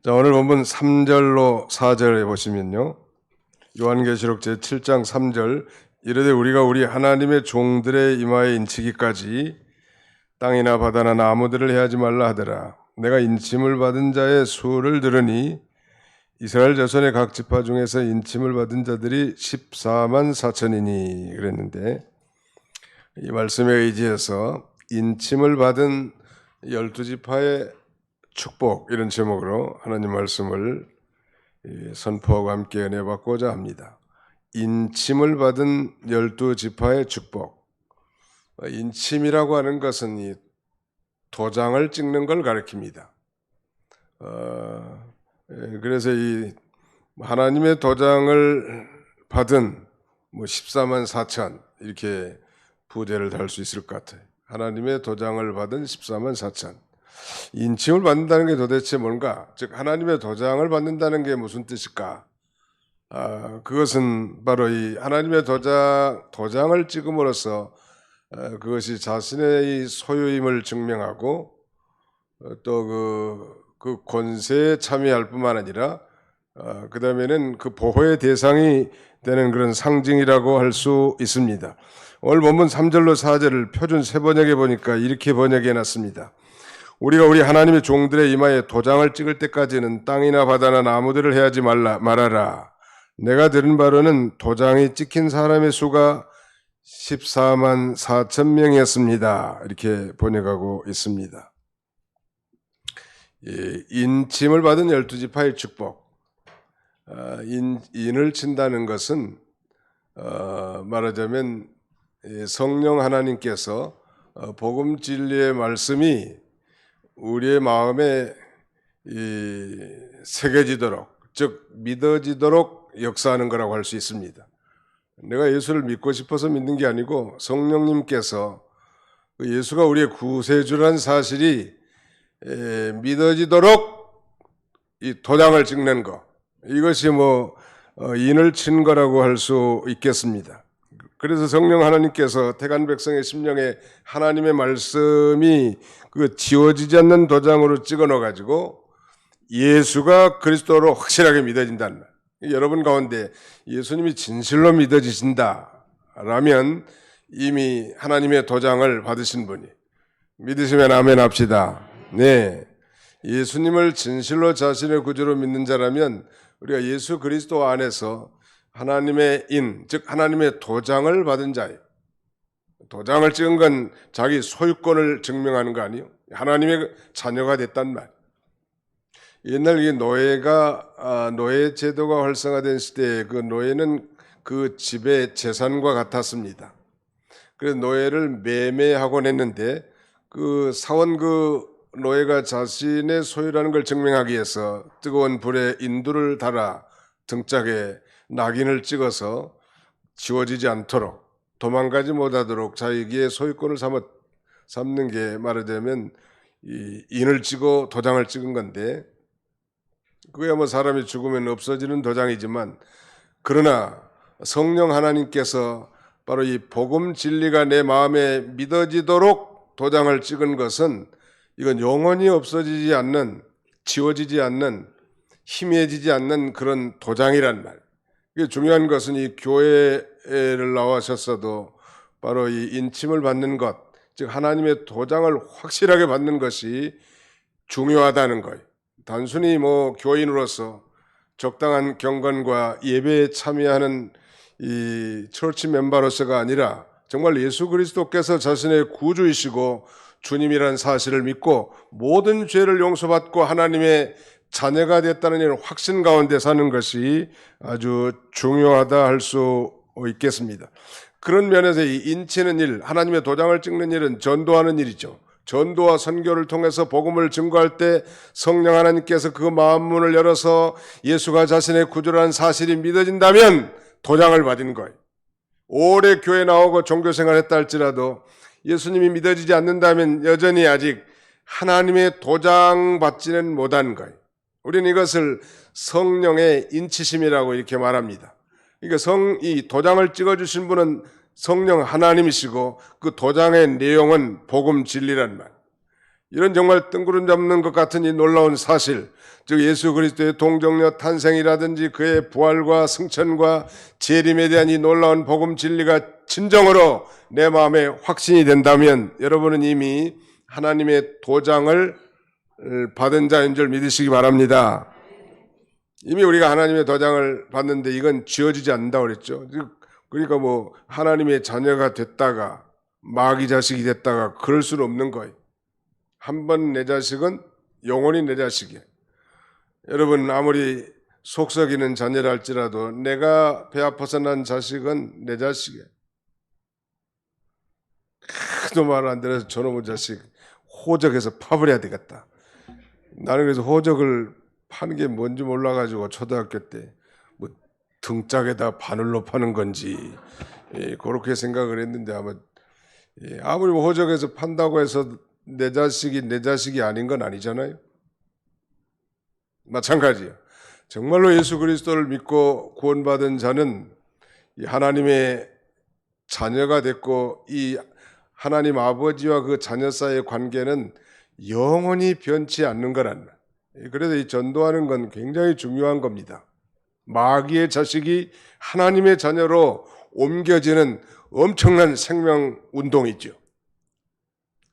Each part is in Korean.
자, 오늘 본문 3절로 4절에 보시면요. 요한계시록 제7장 3절 이르되 우리가 우리 하나님의 종들의 이마에 인치기까지 땅이나 바다나 나무들을 해하지 말라 하더라. 내가 인침을 받은 자의 수를 들으니 이스라엘 자손의 각 지파 중에서 인침을 받은 자들이 14만 4천이니 그랬는데, 이 말씀에 의지해서 인침을 받은 12지파의 축복, 이런 제목으로 하나님 말씀을 선포하고 함께 은혜 받고자 합니다. 인침을 받은 12지파의 축복. 인침이라고 하는 것은 이 도장을 찍는 걸 가리킵니다. 그래서 이 하나님의 도장을 받은 14만 4천 이렇게 부제를 달 수 있을 것 같아요. 하나님의 도장을 받은 14만 4천. 인침을 받는다는 게 도대체 뭔가? 즉 하나님의 도장을 받는다는 게 무슨 뜻일까? 그것은 바로 이 하나님의 도장을 찍음으로써 그것이 자신의 이 소유임을 증명하고 또 그 권세에 참여할 뿐만 아니라 그 다음에는 그 보호의 대상이 되는 그런 상징이라고 할 수 있습니다. 오늘 본문 3절로 4절을 표준 세번역에 보니까 이렇게 번역해 놨습니다. 우리가 우리 하나님의 종들의 이마에 도장을 찍을 때까지는 땅이나 바다나 나무들을 해하지 말아라. 내가 들은 바로는 도장이 찍힌 사람의 수가 14만 4천 명이었습니다. 이렇게 번역하고 있습니다. 인침을 받은 12지파의 축복. 인을 친다는 것은 말하자면 성령 하나님께서 복음 진리의 말씀이 우리의 마음에 새겨지도록, 즉 믿어지도록 역사하는 거라고 할 수 있습니다. 내가 예수를 믿고 싶어서 믿는 게 아니고 성령님께서 예수가 우리의 구세주라는 사실이 믿어지도록 이 도장을 찍는 거, 이것이 인을 친 거라고 할 수 있겠습니다. 그래서 성령 하나님께서 택한 백성의 심령에 하나님의 말씀이 그 지워지지 않는 도장으로 찍어 넣어가지고 예수가 그리스도로 확실하게 믿어진다는 말. 여러분 가운데 예수님이 진실로 믿어지신다라면 이미 하나님의 도장을 받으신 분이, 믿으시면 아멘 합시다. 네, 예수님을 진실로 자신의 구주로 믿는 자라면 우리가 예수 그리스도 안에서 하나님의 즉 하나님의 도장을 받은 자예요. 도장을 찍은 건 자기 소유권을 증명하는 거 아니에요? 하나님의 자녀가 됐단 말. 옛날 이 노예 제도가 활성화된 시대에 그 노예는 그 집의 재산과 같았습니다. 그래서 노예를 매매하곤 했는데 그 사원 노예가 자신의 소유라는 걸 증명하기 위해서 뜨거운 불에 인두를 달아 등짝에 낙인을 찍어서 지워지지 않도록, 도망가지 못하도록 자기의 소유권을 삼는 게 말하자면 이 인을 찍어 도장을 찍은 건데, 그게 사람이 죽으면 없어지는 도장이지만, 그러나 성령 하나님께서 바로 이 복음 진리가 내 마음에 믿어지도록 도장을 찍은 것은 이건 영원히 없어지지 않는, 지워지지 않는, 희미해지지 않는 그런 도장이란 말. 이게 중요한 것은 이 교회를 나와셨어도 바로 이 인침을 받는 것, 즉 하나님의 도장을 확실하게 받는 것이 중요하다는 거예요. 단순히 교인으로서 적당한 경건과 예배에 참여하는 이 처치 멤버로서가 아니라 정말 예수 그리스도께서 자신의 구주이시고 주님이라는 사실을 믿고 모든 죄를 용서받고 하나님의 자녀가 됐다는 이런 확신 가운데 사는 것이 아주 중요하다 할 수 있겠습니다. 그런 면에서 이 인치는 일, 하나님의 도장을 찍는 일은 전도하는 일이죠. 전도와 선교를 통해서 복음을 증거할 때 성령 하나님께서 그 마음문을 열어서 예수가 자신의 구주라는 사실이 믿어진다면 도장을 받은 거예요. 오래 교회 나오고 종교생활했다 할지라도 예수님이 믿어지지 않는다면 여전히 아직 하나님의 도장 받지는 못한 거예요. 우리는 이것을 성령의 인치심이라고 이렇게 말합니다. 그러니까 이 도장을 찍어주신 분은 성령 하나님이시고 그 도장의 내용은 복음 진리란 말. 이런 정말 뜬구름 잡는 것 같은 이 놀라운 사실, 즉 예수 그리스도의 동정녀 탄생이라든지 그의 부활과 승천과 재림에 대한 이 놀라운 복음 진리가 진정으로 내 마음에 확신이 된다면 여러분은 이미 하나님의 도장을 받은 자인 줄 믿으시기 바랍니다. 이미 우리가 하나님의 도장을 받는데 이건 지어지지 않는다고 그랬죠. 그러니까 뭐 하나님의 자녀가 됐다가 마귀 자식이 됐다가 그럴 수는 없는 거예요. 한 번 내 자식은 영원히 내 자식이에요. 여러분 아무리 속 썩이는 자녀라 할지라도 내가 배 아파서 난 자식은 내 자식이에요. 그도 말 안 들어서 저놈의 자식 호적해서 파버려야 되겠다. 나는 그래서 호적을 파는 게 뭔지 몰라가지고 초등학교 때 뭐 등짝에다 바늘로 파는 건지 그렇게 생각을 했는데 아무리 호적해서 판다고 해서 내 자식이 아닌 건 아니잖아요. 마찬가지예요. 정말로 예수 그리스도를 믿고 구원받은 자는 하나님의 자녀가 됐고 이 하나님 아버지와 그 자녀 사이의 관계는 영원히 변치 않는 거란 말이에요. 그래서 이 전도하는 건 굉장히 중요한 겁니다. 마귀의 자식이 하나님의 자녀로 옮겨지는 엄청난 생명 운동이죠.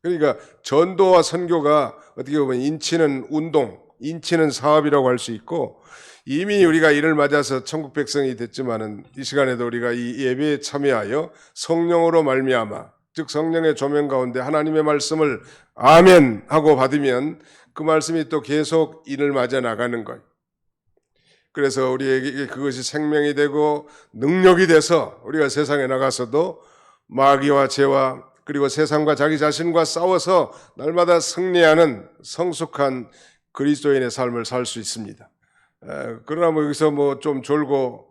그러니까 전도와 선교가 어떻게 보면 인치는 운동, 인치는 사업이라고 할 수 있고 이미 우리가 이를 맞아서 천국 백성이 됐지만은 이 시간에도 우리가 이 예배에 참여하여 성령으로 말미암아 즉 성령의 조명 가운데 하나님의 말씀을 아멘 하고 받으면 그 말씀이 또 계속 이를 맞아 나가는 거예요. 그래서 우리에게 그것이 생명이 되고 능력이 돼서 우리가 세상에 나가서도 마귀와 죄와 그리고 세상과 자기 자신과 싸워서 날마다 승리하는 성숙한 그리스도인의 삶을 살 수 있습니다. 그러나 뭐 여기서 뭐 좀 졸고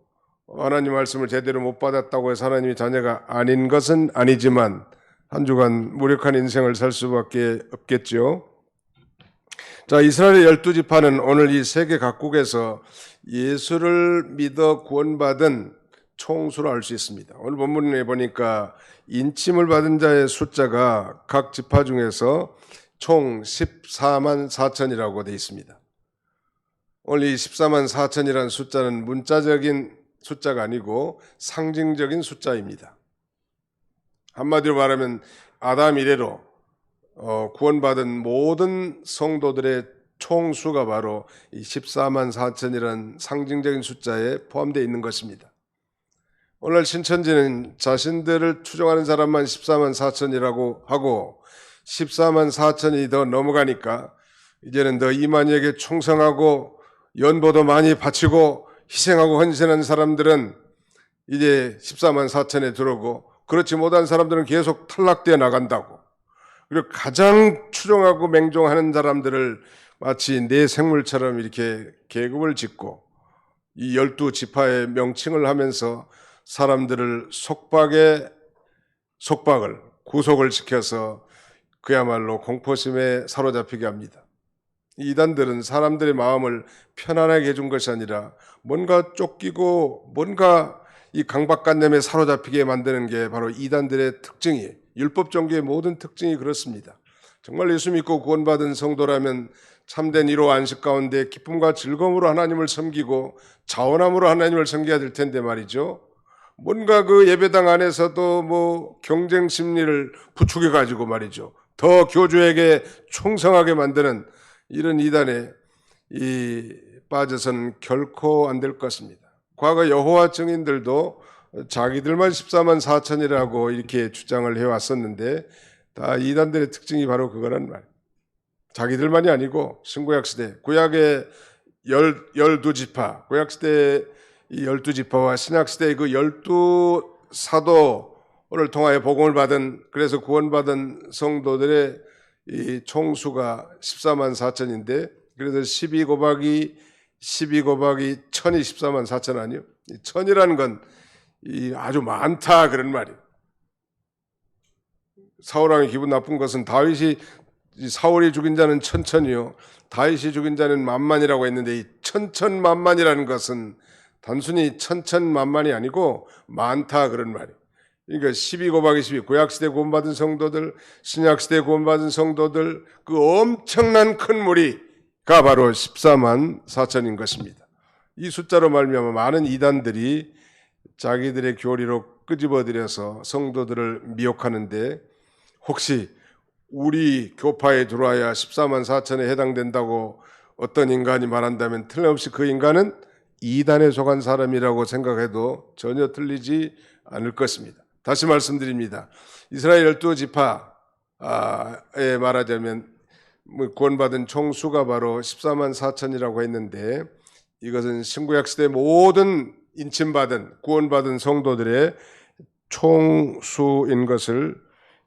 하나님 말씀을 제대로 못 받았다고 해서 하나님의 자녀가 아닌 것은 아니지만 한 주간 무력한 인생을 살 수밖에 없겠죠. 자, 이스라엘의 12지파는 오늘 이 세계 각국에서 예수를 믿어 구원받은 총수로 알 수 있습니다. 오늘 본문에 보니까 인침을 받은 자의 숫자가 각 지파 중에서 총 14만 4천이라고 되어 있습니다. 오늘 이 14만 4천이라는 숫자는 문자적인 숫자가 아니고 상징적인 숫자입니다. 한마디로 말하면 아담 이래로 구원받은 모든 성도들의 총수가 바로 이 14만 4천이라는 상징적인 숫자에 포함되어 있는 것입니다. 오늘 신천지는 자신들을 추종하는 사람만 14만 4천이라고 하고 14만 4천이 더 넘어가니까 이제는 더 이만희에게 충성하고 연보도 많이 바치고 희생하고 헌신한 사람들은 이제 14만 4천에 들어오고 그렇지 못한 사람들은 계속 탈락되어 나간다고. 그리고 가장 추종하고 맹종하는 사람들을 마치 내 생물처럼 이렇게 계급을 짓고 이 12지파의 명칭을 하면서 사람들을 속박을 구속을 시켜서 그야말로 공포심에 사로잡히게 합니다. 이 이단들은 사람들의 마음을 편안하게 해준 것이 아니라 뭔가 쫓기고 뭔가 이 강박관념에 사로잡히게 만드는 게 바로 이단들의 특징이에요. 율법 종교의 모든 특징이 그렇습니다. 정말 예수 믿고 구원받은 성도라면 참된 1호 안식 가운데 기쁨과 즐거움으로 하나님을 섬기고 자원함으로 하나님을 섬겨야 될 텐데 말이죠. 뭔가 그 예배당 안에서도 뭐 경쟁 심리를 부추겨 가지고 말이죠. 더 교주에게 충성하게 만드는 이런 이단에 빠져서는 결코 안 될 것입니다. 과거 여호와 증인들도 자기들만 14만 4천이라고 이렇게 주장을 해왔었는데 다 이단들의 특징이 바로 그거란 말이에요. 자기들만이 아니고 신구약 시대 구약의 12지파 구약시대의 이 12지파와 신약시대의 그 12사도를 통하여 복음을 받은 그래서 구원받은 성도들의 이 총수가 14만 4천인데 그래서 12 곱하기 10이 1000이 14만 4천 아니요? 1000이라는 건 아주 많다 그런 말이에요. 사울왕이 기분 나쁜 것은 사울이 죽인 자는 천천이요 다윗이 죽인 자는 만만이라고 했는데 이 천천만만이라는 것은 단순히 천천만만이 아니고 많다 그런 말이에요. 그러니까 12 곱하기 12 구약시대 구원받은 성도들 신약시대 구원받은 성도들 그 엄청난 큰 무리 바로 14만 4천인 것입니다. 이 숫자로 말미암아 많은 이단들이 자기들의 교리로 끄집어들여서 성도들을 미혹하는데, 혹시 우리 교파에 들어와야 14만 4천에 해당된다고 어떤 인간이 말한다면 틀림없이 그 인간은 이단에 속한 사람이라고 생각해도 전혀 틀리지 않을 것입니다. 다시 말씀드립니다. 이스라엘 12지파에 말하자면 구원받은 총수가 바로 14만 4천이라고 했는데, 이것은 신구약 시대 모든 인침받은 구원받은 성도들의 총수인 것을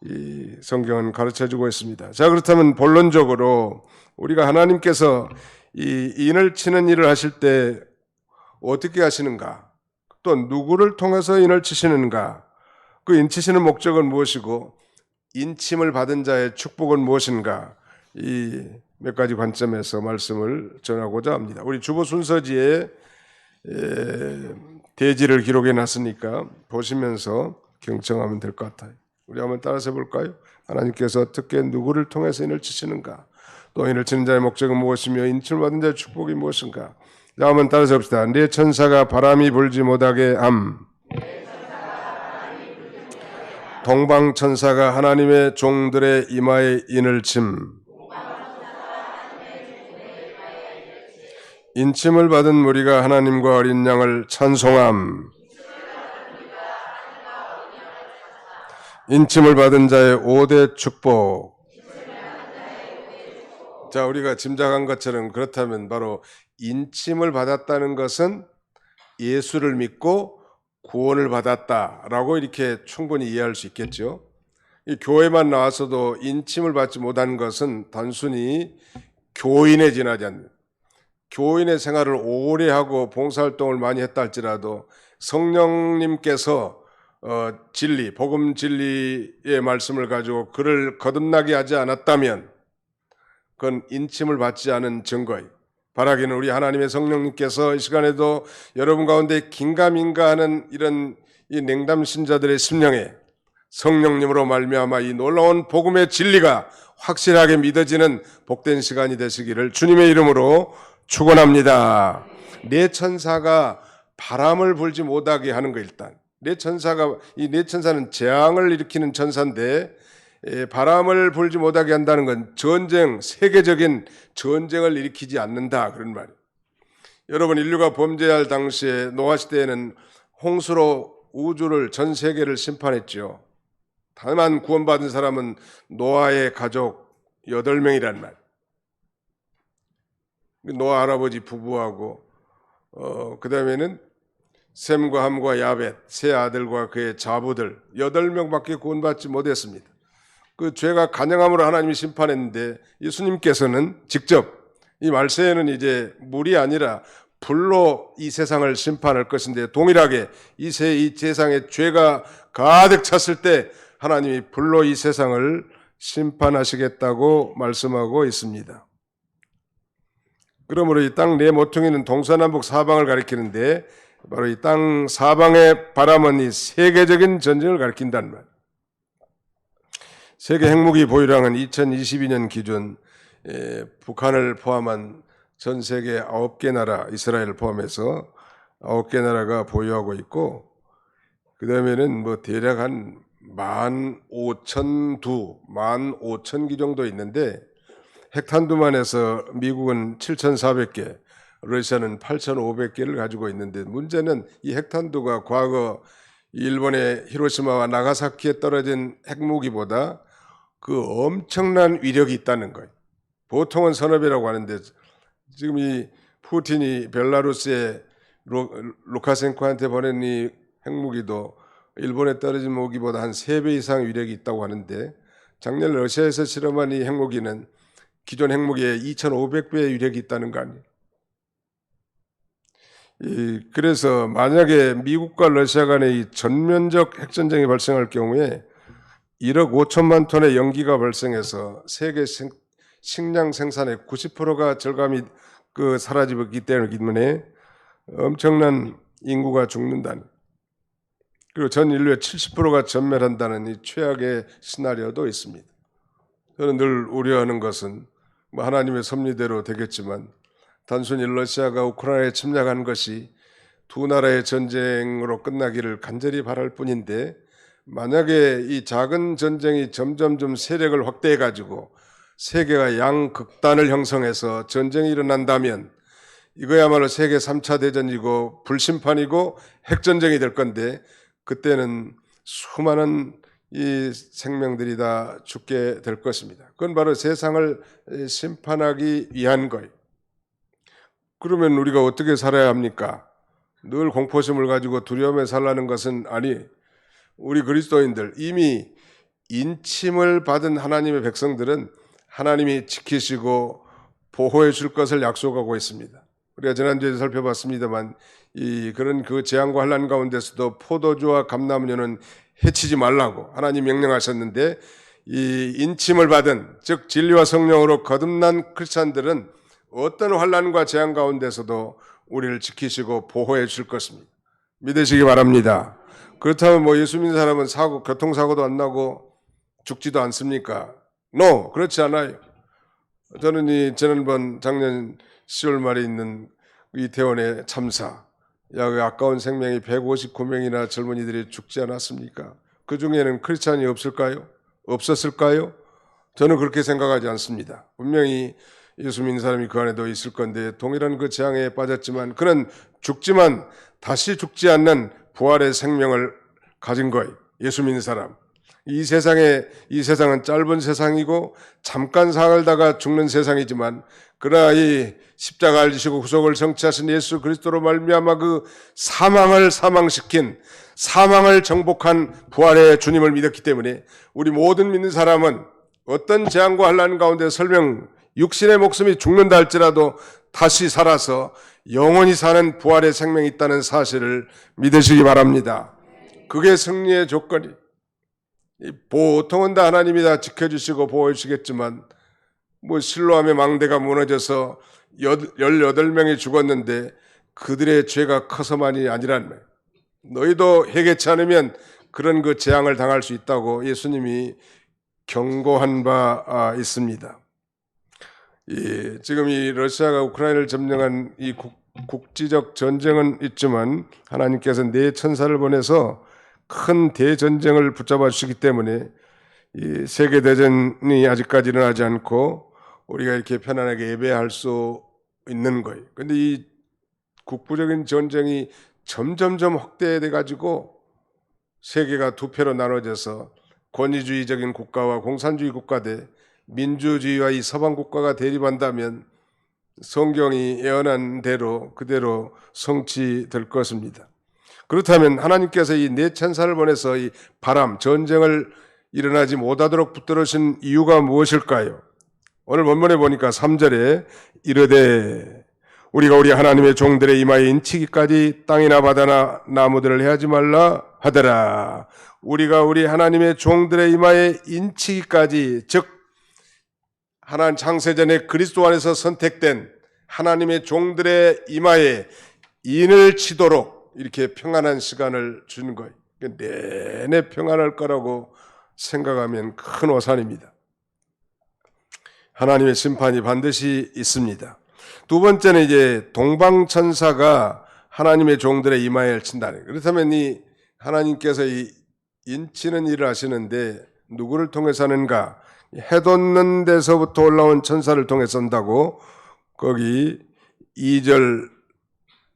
이 성경은 가르쳐주고 있습니다. 자, 그렇다면 본론적으로 우리가 하나님께서 이 인을 치는 일을 하실 때 어떻게 하시는가, 또 누구를 통해서 인을 치시는가, 그 인치시는 목적은 무엇이고 인침을 받은 자의 축복은 무엇인가, 이 몇 가지 관점에서 말씀을 전하고자 합니다. 우리 주보 순서지에 대지를 기록해 놨으니까 보시면서 경청하면 될 것 같아요. 우리 한번 따라서 볼까요? 하나님께서 어떻게 누구를 통해서 인을 치시는가, 또 인을 치는 자의 목적은 무엇이며 인침을 받은 자의 축복이 무엇인가. 자, 한번 따라서 봅시다. 내 천사가 바람이 불지 못하게 함. 동방 천사가 하나님의 종들의 이마에 인을 침. 인침을 받은 무리가 하나님과 어린 양을 찬송함. 인침을 받은 자의 5대 축복. 자, 우리가 짐작한 것처럼 그렇다면 바로 인침을 받았다는 것은 예수를 믿고 구원을 받았다라고 이렇게 충분히 이해할 수 있겠죠. 이 교회만 나와서도 인침을 받지 못한 것은 단순히 교인에 지나지 않는, 교인의 생활을 오래 하고 봉사활동을 많이 했다 할지라도 성령님께서 진리, 복음 진리의 말씀을 가지고 그를 거듭나게 하지 않았다면 그건 인침을 받지 않은 증거예요. 바라기는 우리 하나님의 성령님께서 이 시간에도 여러분 가운데 긴가민가하는 이런 이 냉담 신자들의 심령에 성령님으로 말미암아 이 놀라운 복음의 진리가 확실하게 믿어지는 복된 시간이 되시기를 주님의 이름으로 축원합니다. 내 천사가 바람을 불지 못하게 하는 거, 일단 내 천사가, 이 내 천사는 재앙을 일으키는 천사인데 바람을 불지 못하게 한다는 건 전쟁, 세계적인 전쟁을 일으키지 않는다, 그런 말이에요. 여러분, 인류가 범죄할 당시에 노아 시대에는 홍수로 우주를, 전 세계를 심판했죠. 다만 구원받은 사람은 노아의 가족 8명이란 말. 노아 할아버지 부부하고 그 다음에는 셈과 함과 야벳 세 아들과 그의 자부들 8명밖에 구원받지 못했습니다. 그 죄가 간영함으로 하나님이 심판했는데 예수님께서는 직접 이 말세에는 이제 물이 아니라 불로 이 세상을 심판할 것인데, 동일하게 이 세상에 죄가 가득 찼을 때 하나님이 불로 이 세상을 심판하시겠다고 말씀하고 있습니다. 그러므로 이 땅 네 모퉁이는 동서남북 사방을 가리키는데, 바로 이 땅 사방의 바람은 이 세계적인 전쟁을 가리킨다는 말. 세계 핵무기 보유량은 2022년 기준 북한을 포함한 전 세계 9개 나라, 이스라엘을 포함해서 9개 나라가 보유하고 있고, 그 다음에는 뭐 대략 한 15,000기 정도 있는데, 핵탄두만 해서 미국은 7,400개, 러시아는 8,500개를 가지고 있는데, 문제는 이 핵탄두가 과거 일본의 히로시마와 나가사키에 떨어진 핵무기보다 그 엄청난 위력이 있다는 거예요. 보통은 서너 배라고 하는데 지금 이 푸틴이 벨라루스의 루카센코한테 보낸 이 핵무기도 일본에 떨어진 무기보다 한 3배 이상 위력이 있다고 하는데, 작년 러시아에서 실험한 이 핵무기는 기존 핵무기에 2,500배의 위력이 있다는 거 아니에요. 그래서 만약에 미국과 러시아 간의 이 전면적 핵전쟁이 발생할 경우에 1억 5천만 톤의 연기가 발생해서 세계 식량 생산의 90%가 절감이 사라지기 때문에 엄청난 인구가 죽는다는, 그리고 전 인류의 70%가 전멸한다는 이 최악의 시나리오도 있습니다. 저는 늘 우려하는 것은 뭐 하나님의 섭리대로 되겠지만 단순히 러시아가 우크라이나에 침략한 것이 두 나라의 전쟁으로 끝나기를 간절히 바랄 뿐인데, 만약에 이 작은 전쟁이 점점점 세력을 확대해 가지고 세계가 양극단을 형성해서 전쟁이 일어난다면 이거야말로 세계 3차 대전이고 불심판이고 핵전쟁이 될 건데, 그때는 수많은 이 생명들이 다 죽게 될 것입니다. 그건 바로 세상을 심판하기 위한 거예요. 그러면 우리가 어떻게 살아야 합니까? 늘 공포심을 가지고 두려움에 살라는 것은 아니, 우리 그리스도인들 이미 인침을 받은 하나님의 백성들은 하나님이 지키시고 보호해 줄 것을 약속하고 있습니다. 우리가 지난주에 살펴봤습니다만 그런 그 재앙과 환난 가운데서도 포도주와 감람류는 해치지 말라고 하나님 명령하셨는데, 이 인침을 받은, 즉 진리와 성령으로 거듭난 크리스찬들은 어떤 환난과 재앙 가운데서도 우리를 지키시고 보호해 줄 것입니다. 믿으시기 바랍니다. 그렇다면 뭐 예수 믿는 사람은 교통사고도 안 나고 죽지도 않습니까? No, 그렇지 않아요. 저는 지난번 작년 10월 말에 있는 이태원의 참사, 아까운 생명이 159명이나 젊은이들이 죽지 않았습니까? 그 중에는 크리스찬이 없을까요? 없었을까요? 저는 그렇게 생각하지 않습니다. 분명히 예수 믿는 사람이 그 안에도 있을 건데, 동일한 그 재앙에 빠졌지만 그는 죽지만 다시 죽지 않는 부활의 생명을 가진 거예요. 예수 믿는 사람. 이 세상은 짧은 세상이고 잠깐 살다가 죽는 세상이지만, 그러나 이 십자가를 지시고 구속을 성취하신 예수 그리스도로 말미암아 그 사망을 사망시킨, 사망을 정복한 부활의 주님을 믿었기 때문에 우리 모든 믿는 사람은 어떤 재앙과 환난 가운데 설령 육신의 목숨이 죽는다 할지라도 다시 살아서 영원히 사는 부활의 생명이 있다는 사실을 믿으시기 바랍니다. 그게 승리의 조건이. 보통은 다 하나님이 다 지켜주시고 보호해 주시겠지만, 뭐 실로암의 망대가 무너져서 18명이 죽었는데 그들의 죄가 커서만이 아니란 말. 너희도 회개치 않으면 그런 그 재앙을 당할 수 있다고 예수님이 경고한 바 있습니다. 지금 이 러시아가 우크라이나를 점령한 이 국지적 전쟁은 있지만 하나님께서 네 천사를 보내서 큰 대전쟁을 붙잡아 주시기 때문에 이 세계대전이 아직까지 일어나지 않고 우리가 이렇게 편안하게 예배할 수 있는 거예요. 그런데 이 국부적인 전쟁이 점점점 확대돼 가지고 세계가 두 패로 나눠져서 권위주의적인 국가와 공산주의 국가 대 민주주의와 이 서방 국가가 대립한다면 성경이 예언한 대로 그대로 성취될 것입니다. 그렇다면 하나님께서 이 네 천사를 보내서 이 바람, 전쟁을 일어나지 못하도록 붙들으신 이유가 무엇일까요? 오늘 본문에 보니까 3절에 이르되 우리가 우리 하나님의 종들의 이마에 인치기까지 땅이나 바다나 나무들을 해하지 말라 하더라. 우리가 우리 하나님의 종들의 이마에 인치기까지, 즉 하나님 창세전에 그리스도 안에서 선택된 하나님의 종들의 이마에 인을 치도록 이렇게 평안한 시간을 주는 거예요. 내내 평안할 거라고 생각하면 큰 오산입니다. 하나님의 심판이 반드시 있습니다. 두 번째는 이제 동방천사가 하나님의 종들의 이마에 친다는 거예요. 그렇다면 이 하나님께서 이 인치는 일을 하시는데 누구를 통해서 하는가? 해돋는 데서부터 올라온 천사를 통해서 한다고 거기 2절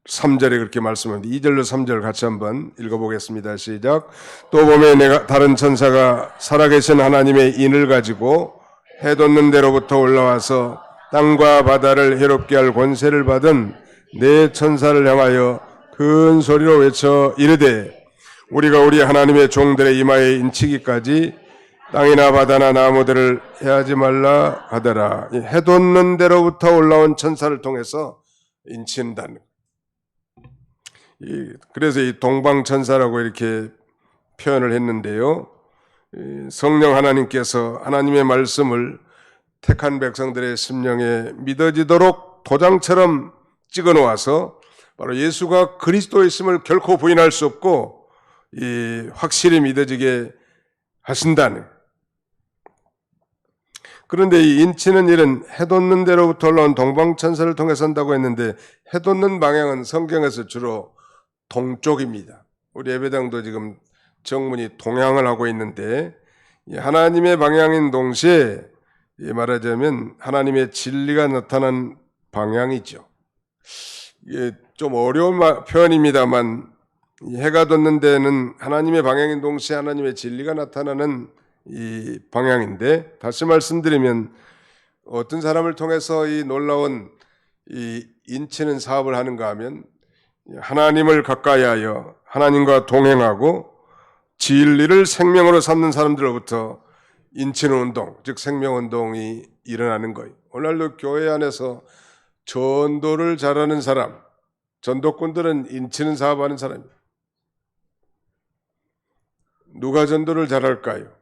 3절에 그렇게 말씀합니다. 2절로 3절 같이 한번 읽어보겠습니다. 시작. 또 보면 내가 다른 천사가 살아계신 하나님의 인을 가지고 해돋는 데로부터 올라와서 땅과 바다를 해롭게 할 권세를 받은 네 천사를 향하여 큰 소리로 외쳐 이르되 우리가 우리 하나님의 종들의 이마에 인치기까지 땅이나 바다나 나무들을 해하지 말라 하더라. 해돋는 데로부터 올라온 천사를 통해서 인친다는 거예요. 그래서 이 동방천사라고 이렇게 표현을 했는데요. 성령 하나님께서 하나님의 말씀을 택한 백성들의 심령에 믿어지도록 도장처럼 찍어 놓아서 바로 예수가 그리스도이심을 결코 부인할 수 없고 확실히 믿어지게 하신다는. 그런데 이 인치는 일은 해돋는 데로부터 올라온 동방천사를 통해서 한다고 했는데 해돋는 방향은 성경에서 주로 동쪽입니다. 우리 예배당도 지금 정문이 동향을 하고 있는데 하나님의 방향인 동시에 말하자면 하나님의 진리가 나타난 방향이죠. 이게 좀 어려운 표현입니다만 해가 돋는 데는 하나님의 방향인 동시에 하나님의 진리가 나타나는 이 방향인데, 다시 말씀드리면 어떤 사람을 통해서 이 놀라운 이 인치는 사업을 하는가 하면 하나님을 가까이 하여 하나님과 동행하고 진리를 생명으로 삼는 사람들로부터 인치는 운동, 즉 생명운동이 일어나는 거예요. 오늘날도 교회 안에서 전도를 잘하는 사람, 전도꾼들은 인치는 사업하는 사람이에요. 누가 전도를 잘할까요?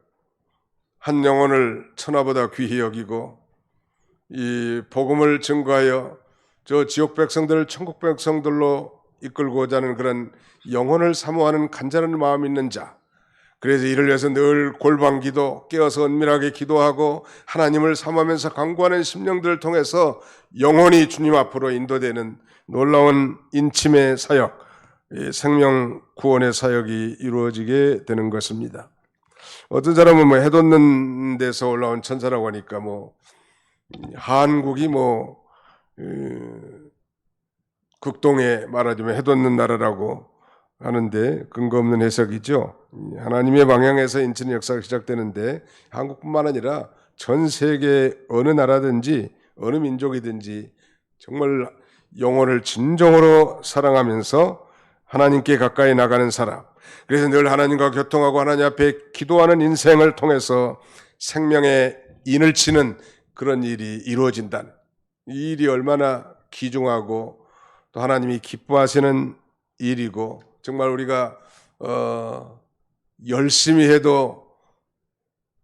한 영혼을 천하보다 귀히 여기고 이 복음을 증거하여 저 지옥 백성들을 천국 백성들로 이끌고자 하는 그런 영혼을 사모하는 간절한 마음이 있는 자, 그래서 이를 위해서 늘 골방기도, 깨어서 은밀하게 기도하고 하나님을 사모하면서 간구하는 심령들을 통해서 영혼이 주님 앞으로 인도되는 놀라운 인침의 사역, 생명 구원의 사역이 이루어지게 되는 것입니다. 어떤 사람은 뭐 해돋는 데서 올라온 천사라고 하니까 한국이 극동에 말하자면 해돋는 나라라고 하는데 근거 없는 해석이죠. 하나님의 방향에서 인치는 역사가 시작되는데 한국뿐만 아니라 전 세계 어느 나라든지 어느 민족이든지 정말 영혼을 진정으로 사랑하면서 하나님께 가까이 나가는 사람, 그래서 늘 하나님과 교통하고 하나님 앞에 기도하는 인생을 통해서 생명의 인을 치는 그런 일이 이루어진다는, 이 일이 얼마나 귀중하고 또 하나님이 기뻐하시는 일이고 정말 우리가 열심히 해도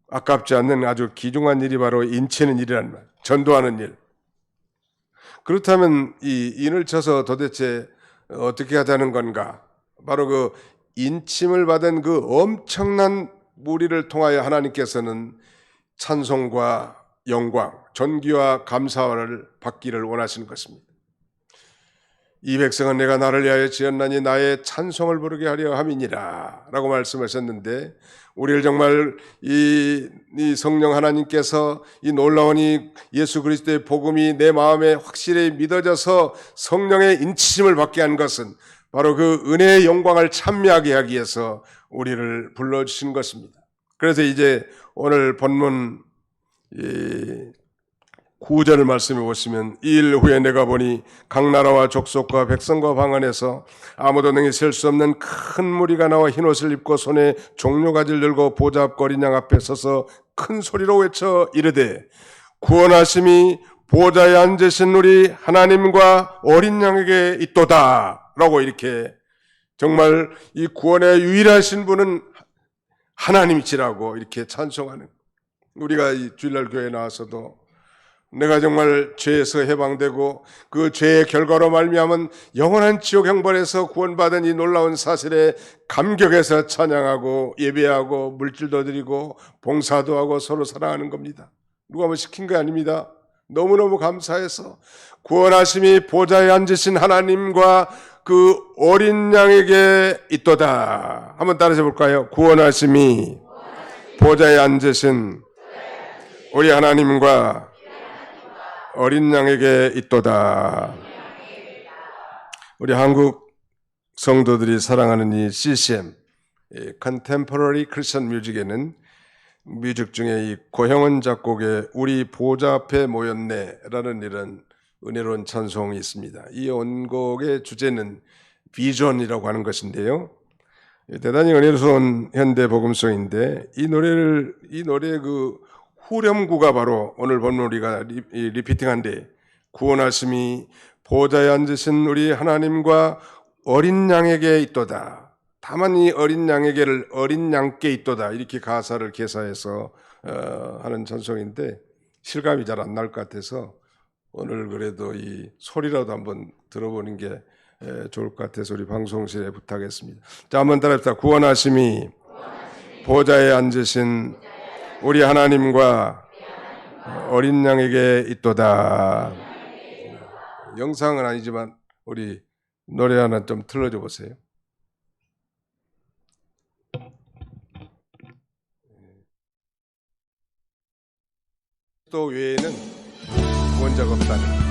아깝지 않는 아주 귀중한 일이 바로 인치는 일이라는 말, 전도하는 일. 그렇다면 이 인을 쳐서 도대체 어떻게 하자는 건가? 바로 그 인침을 받은 그 엄청난 무리를 통하여 하나님께서는 찬송과 영광, 존귀와 감사를 받기를 원하시는 것입니다. 이 백성은 내가 나를 위하여 지었나니 나의 찬송을 부르게 하려 함이니라 라고 말씀하셨는데, 우리를 정말 이 성령 하나님께서 이 놀라운 이 예수 그리스도의 복음이 내 마음에 확실히 믿어져서 성령의 인치심을 받게 한 것은 바로 그 은혜의 영광을 찬미하게 하기 위해서 우리를 불러주신 것입니다. 그래서 이제 오늘 본문 9절 말씀에 보시면, 이 일 후에 내가 보니 각 나라와 족속과 백성과 방언에서 아무도 능히 셀 수 없는 큰 무리가 나와 흰옷을 입고 손에 종려가지를 들고 보좌 앞 어린 양 앞에 서서 큰 소리로 외쳐 이르되 구원하심이 보좌에 앉으신 우리 하나님과 어린 양에게 있도다 라고, 이렇게 정말 이 구원의 유일하신 분은 하나님이시라고 이렇게 찬송하는, 우리가 이 주일날 교회에 나와서도 내가 정말 죄에서 해방되고 그 죄의 결과로 말미암은 영원한 지옥 형벌에서 구원받은 이 놀라운 사실에 감격해서 찬양하고 예배하고 물질도 드리고 봉사도 하고 서로 사랑하는 겁니다. 누가 뭐 시킨 게 아닙니다. 너무너무 감사해서 구원하심이 보좌에 앉으신 하나님과 그 어린 양에게 있도다. 한번 따라해 볼까요? 구원하심이 보좌에 앉으신 우리 하나님과 어린 양에게 있도다. 우리 한국 성도들이 사랑하는 이 CCM, Contemporary Christian Music에는 뮤직 중에 이 고형은 작곡의 우리 보좌 앞에 모였네 라는 이런 은혜로운 찬송이 있습니다. 이 원곡의 주제는 비전이라고 하는 것인데요, 대단히 은혜로운 현대 복음송인데 이 노래의 그 후렴구가 바로 오늘 본문 우리가 리피팅한데, 구원하심이 보좌에 앉으신 우리 하나님과 어린 양에게 있도다. 다만 이 어린 양에게를 어린 양께 있도다, 이렇게 가사를 개사해서 하는 찬송인데 실감이 잘 안 날 것 같아서 오늘 그래도 이 소리라도 한번 들어보는 게 좋을 것 같아서 우리 방송실에 부탁했습니다. 자, 한번 따라합시다. 구원하심이 보좌에 앉으신 우리 하나님과 어린 양에게 있도다. 영상은 아니지만 우리 노래 하나 좀 틀어줘 보세요. 또 외에는 원자가 없다는.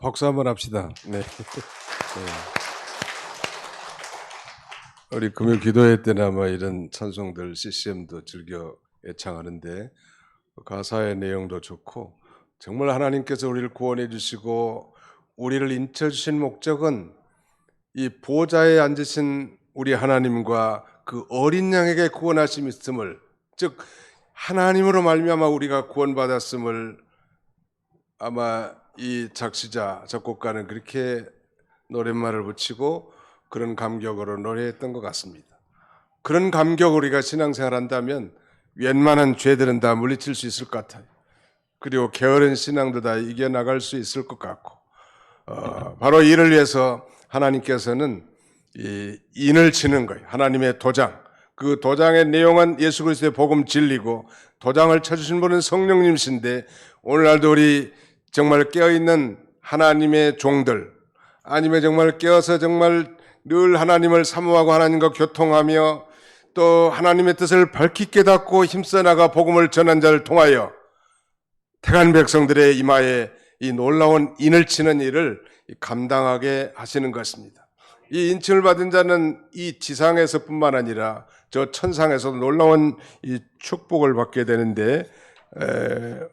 박수 한번 합시다. 네. 네. 우리 금요 기도회 때나 아마 이런 찬송들 CCM도 즐겨 애창하는데 가사의 내용도 좋고 정말 하나님께서 우리를 구원해 주시고 우리를 인쳐 주신 목적은 이 보좌에 앉으신 우리 하나님과 그 어린 양에게 구원하심이 있음을, 즉 하나님으로 말미암아 우리가 구원받았음을 아마 이 작시자 작곡가는 그렇게 노랫말을 붙이고 그런 감격으로 노래했던 것 같습니다. 그런 감격으로 우리가 신앙생활한다면 웬만한 죄들은 다 물리칠 수 있을 것 같아요. 그리고 게으른 신앙도 다 이겨나갈 수 있을 것 같고, 바로 이를 위해서 하나님께서는 이 인을 치는 거예요. 하나님의 도장. 그 도장의 내용은 예수 그리스도의 복음 진리고, 도장을 쳐주신 분은 성령님이신데, 오늘날도 우리 정말 깨어있는 하나님의 종들, 아니면 정말 깨어서 정말 늘 하나님을 사모하고 하나님과 교통하며 또 하나님의 뜻을 밝히 깨닫고 힘써 나가 복음을 전한 자를 통하여 택한 백성들의 이마에 이 놀라운 인을 치는 일을 감당하게 하시는 것입니다. 이 인칭을 받은 자는 이 지상에서뿐만 아니라 저 천상에서도 놀라운 이 축복을 받게 되는데,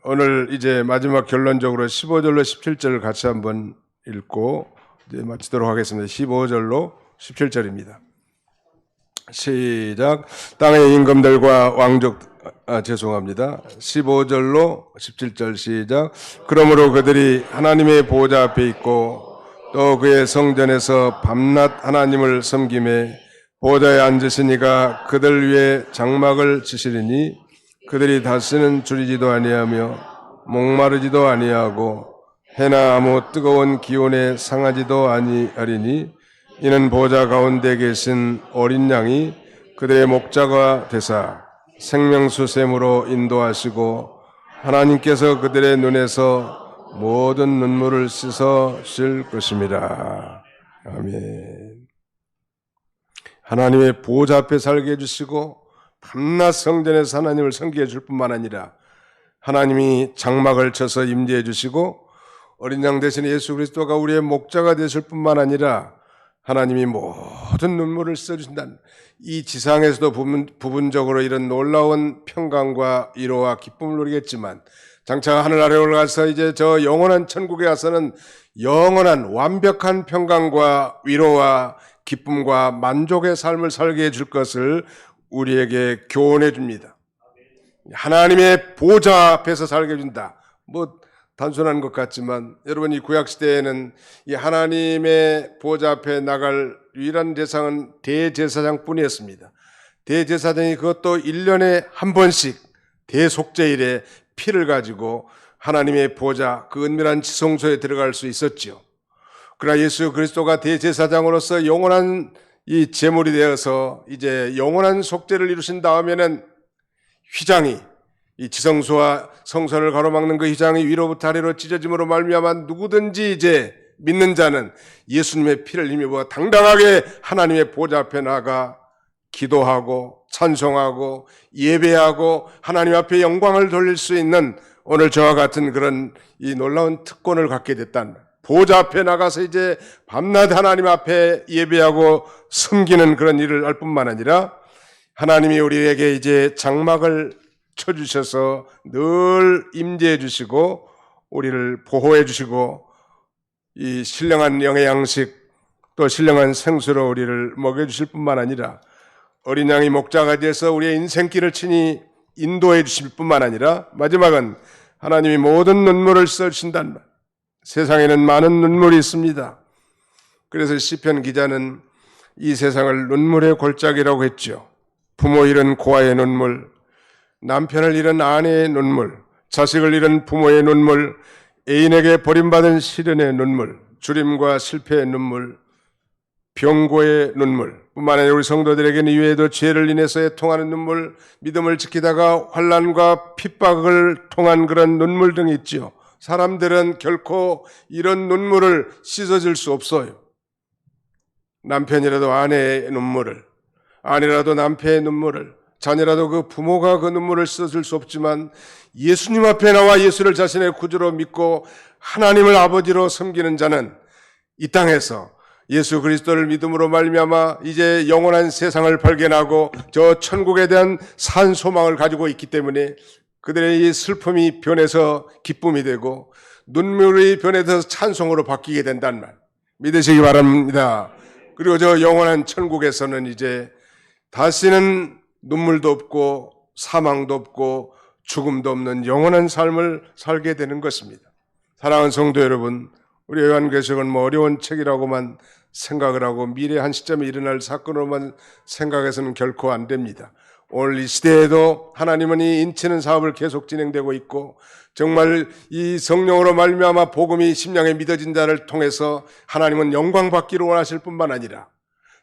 오늘 이제 마지막 결론적으로 15절로 17절을 같이 한번 읽고 이제 마치도록 하겠습니다. 15절로 17절입니다. 시작. 땅의 임금들과 왕족, 죄송합니다. 15절로 17절 시작. 그러므로 그들이 하나님의 보좌 앞에 있고 또 그의 성전에서 밤낮 하나님을 섬기매 보좌에 앉으신 이가 그들 위에 장막을 치시리니 그들이 다시는 줄이지도 아니하며 목마르지도 아니하고 해나 아무 뜨거운 기온에 상하지도 아니하리니 이는 보좌 가운데 계신 어린 양이 그들의 목자가 되사 생명수샘으로 인도하시고 하나님께서 그들의 눈에서 모든 눈물을 씻으실 것입니다. 아멘. 하나님의 보좌 앞에 살게 해주시고 밤낮 성전에서 하나님을 섬기게 해줄 뿐만 아니라 하나님이 장막을 쳐서 임재해 주시고 어린 양 대신 예수 그리스도가 우리의 목자가 되실 뿐만 아니라 하나님이 모든 눈물을 씻어주신다는, 이 지상에서도 부분적으로 이런 놀라운 평강과 위로와 기쁨을 누리겠지만 장차 하늘 아래 올라가서 이제 저 영원한 천국에 가서는 영원한 완벽한 평강과 위로와 기쁨과 만족의 삶을 살게 해줄 것을 우리에게 교훈해 줍니다. 하나님의 보좌 앞에서 살게 해준다. 단순한 것 같지만 여러분, 이 구약시대에는 이 하나님의 보좌 앞에 나갈 유일한 대상은 대제사장뿐이었습니다. 대제사장이 그것도 1년에 한 번씩 대속죄일에 피를 가지고 하나님의 보좌, 그 은밀한 지성소에 들어갈 수 있었지요. 그러나 예수 그리스도가 대제사장으로서 영원한 이 제물이 되어서 이제 영원한 속죄를 이루신 다음에는 휘장이, 이 지성소와 성소를 가로막는 그 휘장이 위로부터 아래로 찢어짐으로 말미암아 누구든지 이제 믿는 자는 예수님의 피를 힘입어 당당하게 하나님의 보좌 앞에 나가 기도하고 찬송하고 예배하고 하나님 앞에 영광을 돌릴 수 있는 오늘 저와 같은 그런 이 놀라운 특권을 갖게 됐다는 거예요. 보좌 앞에 나가서 이제 밤낮 하나님 앞에 예배하고 섬기는 그런 일을 할 뿐만 아니라 하나님이 우리에게 이제 장막을 쳐주셔서 늘 임재해 주시고 우리를 보호해 주시고 이 신령한 영의 양식 또 신령한 생수로 우리를 먹여주실 뿐만 아니라 어린 양이 목자가 돼서 우리의 인생길을 친히 인도해 주실 뿐만 아니라 마지막은 하나님이 모든 눈물을 씻어주신다는 말. 세상에는 많은 눈물이 있습니다. 그래서 시편 기자는 이 세상을 눈물의 골짜기라고 했죠. 부모 잃은 고아의 눈물, 남편을 잃은 아내의 눈물, 자식을 잃은 부모의 눈물, 애인에게 버림받은 시련의 눈물, 주림과 실패의 눈물, 병고의 눈물 뿐만 아니라 우리 성도들에게는 이외에도 죄를 인해서 통하는 눈물, 믿음을 지키다가 환난과 핍박을 통한 그런 눈물 등이 있죠. 사람들은 결코 이런 눈물을 씻어줄 수 없어요. 남편이라도 아내의 눈물을, 아내라도 남편의 눈물을, 자녀라도 그 부모가 그 눈물을 씻어줄 수 없지만 예수님 앞에 나와 예수를 자신의 구주로 믿고 하나님을 아버지로 섬기는 자는 이 땅에서 예수 그리스도를 믿음으로 말미암아 이제 영원한 세상을 발견하고 저 천국에 대한 산 소망을 가지고 있기 때문에 그들의 이 슬픔이 변해서 기쁨이 되고 눈물이 변해서 찬송으로 바뀌게 된다는 말 믿으시기 바랍니다. 그리고 저 영원한 천국에서는 이제 다시는 눈물도 없고 사망도 없고 죽음도 없는 영원한 삶을 살게 되는 것입니다. 사랑하는 성도 여러분, 우리 요한계시록은 어려운 책이라고만 생각을 하고 미래 한 시점에 일어날 사건으로만 생각해서는 결코 안 됩니다. 오늘 이 시대에도 하나님은 이 인치는 사업을 계속 진행되고 있고 정말 이 성령으로 말미암아 복음이 심령에 믿어진 자를 통해서 하나님은 영광 받기를 원하실 뿐만 아니라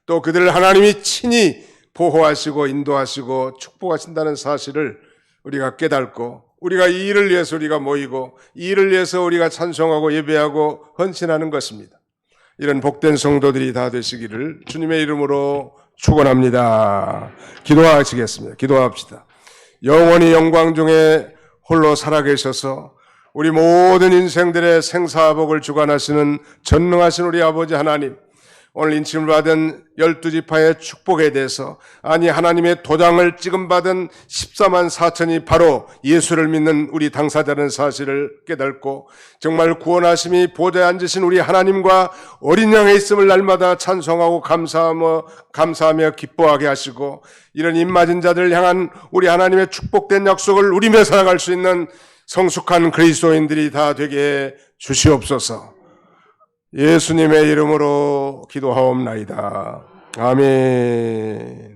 또 그들을 하나님이 친히 보호하시고 인도하시고 축복하신다는 사실을 우리가 깨닫고 우리가 이 일을 위해서 우리가 모이고 이 일을 위해서 우리가 찬송하고 예배하고 헌신하는 것입니다. 이런 복된 성도들이 다 되시기를 주님의 이름으로 축원합니다. 기도하시겠습니다. 기도합시다. 영원히 영광 중에 홀로 살아계셔서 우리 모든 인생들의 생사복을 주관하시는 전능하신 우리 아버지 하나님, 오늘 인침을 받은 12지파의 축복에 대해서 아니 하나님의 도장을 찍음받은 14만 4천이 바로 예수를 믿는 우리 당사자라는 사실을 깨닫고 정말 구원하심이 보좌에 앉으신 우리 하나님과 어린 양에 있음을 날마다 찬송하고 감사하며 기뻐하게 하시고 이런 입맞은 자들을 향한 우리 하나님의 축복된 약속을 누리며 살아갈 수 있는 성숙한 그리스도인들이 다 되게 해 주시옵소서. 예수님의 이름으로 기도하옵나이다. 아멘.